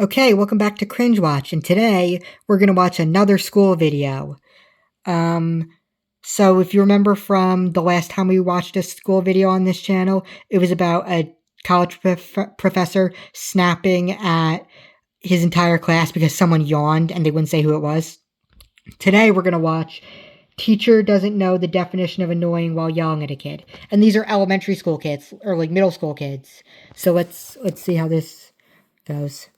Okay, welcome back to Cringe Watch, and today we're gonna watch another school video. Um, so if you remember from the last time we watched a school video on this channel, it was about a college professor snapping at his entire class because someone yawned and they wouldn't say who it was. Today we're gonna watch Teacher Doesn't Know the Definition of Annoying While Yelling at a Kid. And these are elementary school kids, or like middle school kids. So let's see how this goes.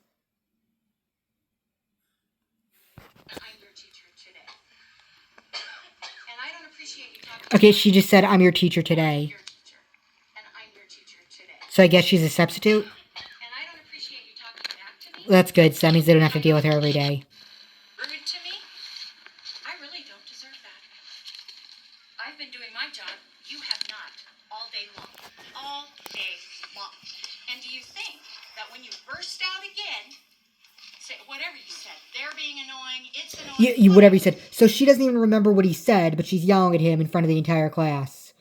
Okay, she just said, I'm your teacher today. So I guess she's a substitute? That's good, so that means they don't have to deal with her every day. Rude to me? I really don't deserve that. I've been doing my job. You have not. All day long. All day long. And do you think that when you burst out again, say whatever you said, they're being annoying, it's annoying. Whatever he said. So she doesn't even remember what he said, but she's yelling at him in front of the entire class.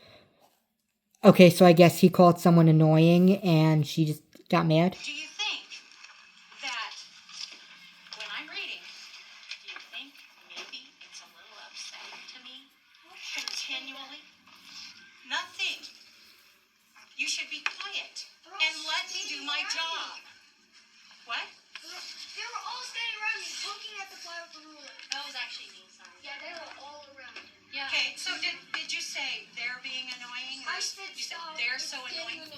Okay, so I guess he called someone annoying and she just got mad. Do you think that when I'm reading, do you think maybe it's a little upsetting to me? Continually? Nothing. You should be quiet and let me do my job. What? They were all standing around me, poking at the fly with the ruler. That was actually me, sorry. Yeah, they were all around. Yeah. Okay, so did you say they're being annoying? I said you stop. said they're so annoying.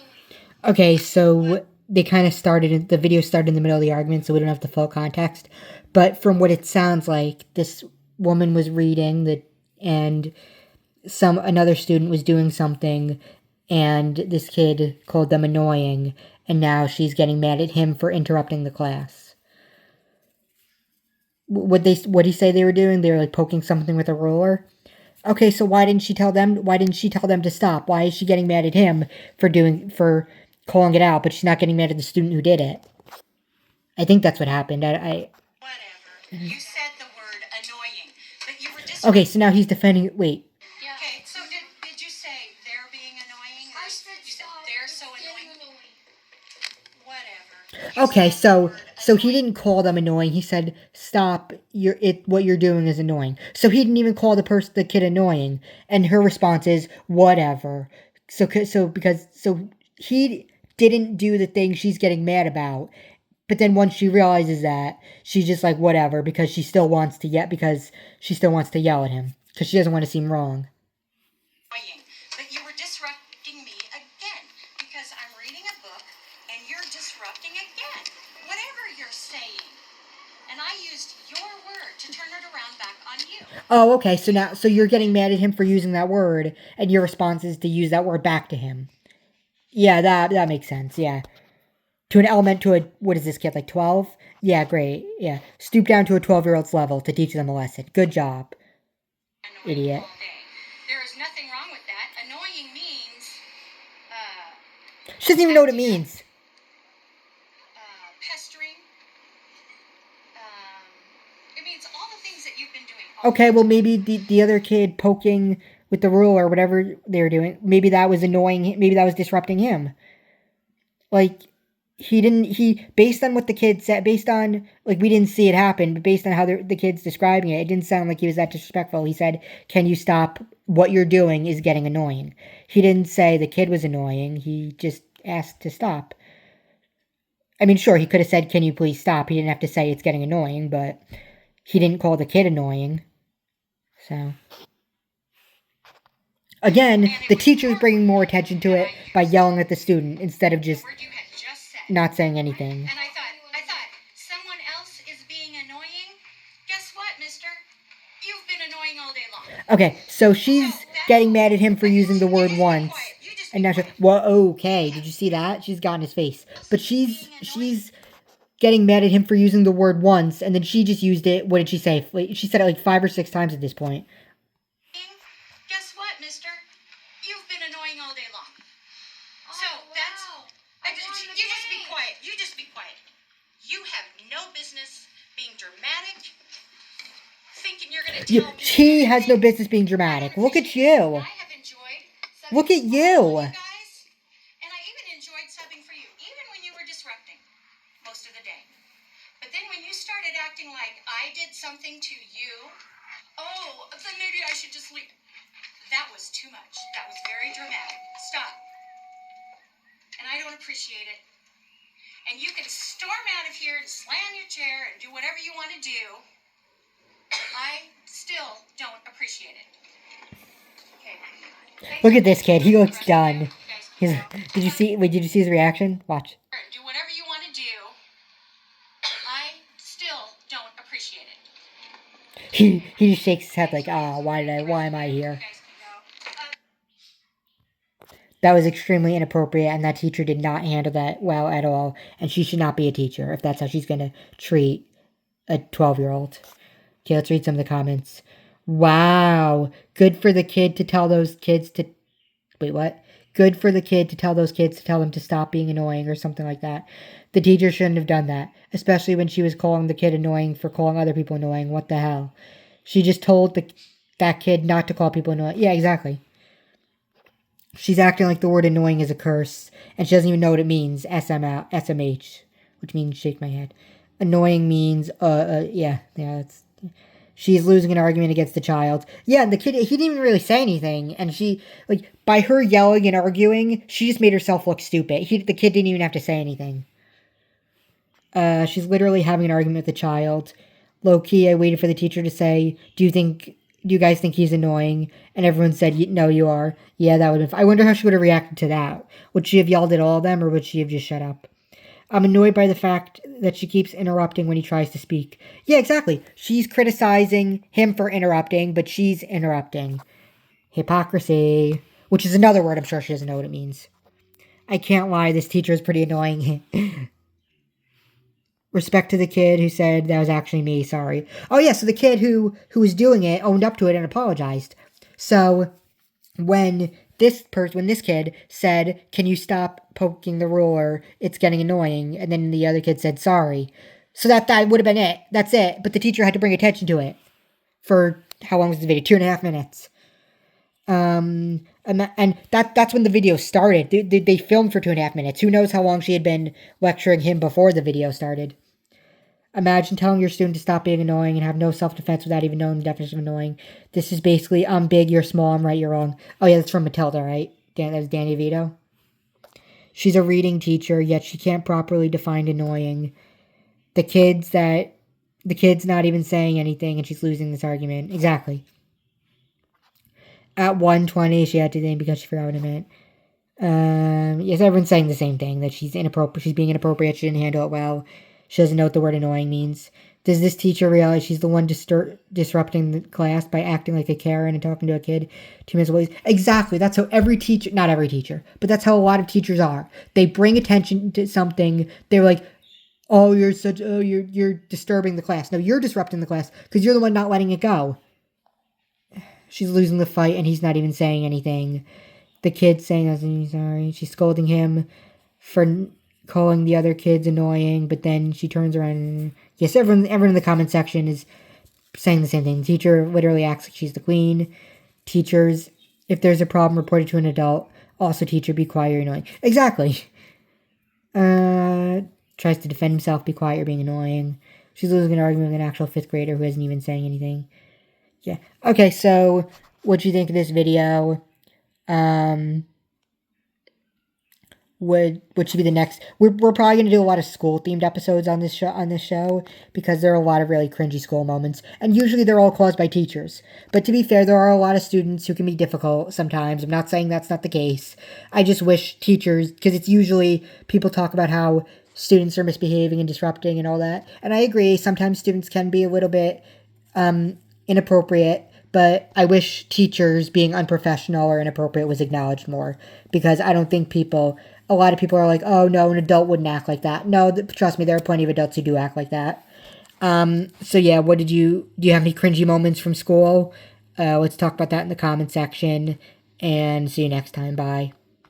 Okay, so they kind of started, the video started in the middle of the argument, so we don't have the full context. But from what it sounds like, this woman was reading and another student was doing something, and this kid called them annoying, and now she's getting mad at him for interrupting the class. What he say they were doing? They were like poking something with a ruler. Okay, so why didn't she tell them to stop? Why is she getting mad at him for calling it out, but she's not getting mad at the student who did it? I think that's what happened. Whatever. You said the word annoying, but you were just Okay, so now he's defending. Wait. Yeah. Okay, so did you say they're being annoying? I said you said stop. they're so It's annoying. getting annoying. Whatever. Okay, so he didn't call them annoying. He said, "Stop! What you're doing is annoying." So he didn't even call the kid annoying, and her response is whatever. So he didn't do the thing she's getting mad about, but then once she realizes that, she's just like whatever because she still wants to yell at him because she doesn't want to seem wrong. But you were disrupting me again because I'm reading a book and you're disrupting again. Whatever you're saying. And I used your word to turn it around back on you. Oh, okay. So you're getting mad at him for using that word, and your response is to use that word back to him. Yeah, that makes sense. Yeah. What is this kid, like 12? Yeah, great. Yeah. Stoop down to a 12-year-old's level to teach them a lesson. Good job. Idiot. There is nothing wrong with that. Annoying means, She doesn't even know what it means. pestering. It means all the things that you've been doing. Okay, well, maybe the other kid poking with the ruler or whatever they were doing, maybe that was annoying. Maybe that was disrupting him. Like, based on what the kid said, based on, like, we didn't see it happen, but based on how the kid's describing it, it didn't sound like he was that disrespectful. He said, can you stop? What you're doing is getting annoying. He didn't say the kid was annoying. He just asked to stop. I mean, sure, he could have said, can you please stop? He didn't have to say it's getting annoying, but he didn't call the kid annoying. So, again, the teacher's bringing more attention to it by yelling at the student instead of just not saying anything. And I thought, someone else is being annoying? Guess what, mister? You've been annoying all day long. Okay, so she's getting mad at him for using the word once. And now she's, well, okay, did you see that? She's got in his face. But she's getting mad at him for using the word once, and then she just used it, what did she say? She said it like 5 or 6 times at this point. Guess what, mister? You've been annoying all day long. So that's... You just be quiet. You just be quiet. You have no business being dramatic, thinking you're going to tell me... She has no business being dramatic. Look at you. I have enjoyed... Look at you. Guys, and I even enjoyed subbing for you, even when you were disrupting most of the day. But then when you started acting like I did something to you, oh, then maybe I should just leave. That was too much. That was very dramatic. Stop. And I don't appreciate it. And you can storm out of here and slam your chair and do whatever you want to do. I still don't appreciate it. Okay. Look at this kid. He looks done. Did you see his reaction? Watch. Do whatever you want to do. I still don't appreciate it. He just shakes his head like, why am I here? That was extremely inappropriate, and that teacher did not handle that well at all, and she should not be a teacher if that's how she's going to treat a 12-year-old. Okay, let's read some of the comments. Wow. Good for the kid to tell those kids to... Wait, what? Good for the kid to tell those kids to tell them to stop being annoying or something like that. The teacher shouldn't have done that, especially when she was calling the kid annoying for calling other people annoying. What the hell? She just told that kid not to call people annoying. Yeah, exactly. She's acting like the word annoying is a curse, and she doesn't even know what it means. SMH, which means shake my head. Annoying means, that's... She's losing an argument against the child. Yeah, and the kid, he didn't even really say anything, and she, by her yelling and arguing, she just made herself look stupid. The kid didn't even have to say anything. She's literally having an argument with the child. Low-key, I waited for the teacher to say, do you guys think he's annoying? And everyone said, no, you are. Yeah, that would have... I wonder how she would have reacted to that. Would she have yelled at all of them, or would she have just shut up? I'm annoyed by the fact that she keeps interrupting when he tries to speak. Yeah, exactly. She's criticizing him for interrupting, but she's interrupting. Hypocrisy. Which is another word I'm sure she doesn't know what it means. I can't lie, this teacher is pretty annoying. Respect to the kid who said that was actually me, sorry. Oh yeah, so the kid who was doing it owned up to it and apologized. So when this kid said, can you stop poking the ruler, it's getting annoying, and then the other kid said sorry. So that would have been it. That's it. But the teacher had to bring attention to it. For, how long was the video? 2.5 minutes. And that's when the video started. They filmed for 2.5 minutes. Who knows how long she had been lecturing him before the video started. Imagine telling your student to stop being annoying and have no self-defense without even knowing the definition of annoying. This is basically, I'm big, you're small, I'm right, you're wrong. Oh yeah, that's from Matilda, right? That was Danny Vito. She's a reading teacher, yet she can't properly define annoying. The kid's not even saying anything, and she's losing this argument. Exactly. At 1:20, she had to think because she forgot what it meant. Yes, everyone's saying the same thing, that she's inappropriate. She's being inappropriate, she didn't handle it well. She doesn't know what the word annoying means. Does this teacher realize she's the one disrupting the class by acting like a Karen and talking to a kid 2 minutes away? Exactly. That's how every teacher, not every teacher, but that's how a lot of teachers are. They bring attention to something. They're like, oh, you're disturbing the class. No, you're disrupting the class because you're the one not letting it go. She's losing the fight and he's not even saying anything. The kid's saying, I'm sorry. She's scolding him for calling the other kids annoying, but then she turns around and... Yes, everyone in the comment section is saying the same thing. The teacher literally acts like she's the queen. Teachers, if there's a problem, report it to an adult. Also, teacher, be quiet, you're annoying. Exactly. Tries to defend himself, be quiet, you're being annoying. She's losing an argument with an actual 5th grader who isn't even saying anything. Yeah. Okay, so, what'd you think of this video? What should be the next? We're probably going to do a lot of school-themed episodes on this show because there are a lot of really cringy school moments, and usually they're all caused by teachers. But to be fair, there are a lot of students who can be difficult sometimes. I'm not saying that's not the case. I just wish teachers, because it's usually people talk about how students are misbehaving and disrupting and all that, and I agree. Sometimes students can be a little bit inappropriate. But I wish teachers being unprofessional or inappropriate was acknowledged more. Because I don't think a lot of people are like, oh no, an adult wouldn't act like that. No, trust me, there are plenty of adults who do act like that. So yeah, do you have any cringy moments from school? Let's talk about that in the comment section. And see you next time. Bye.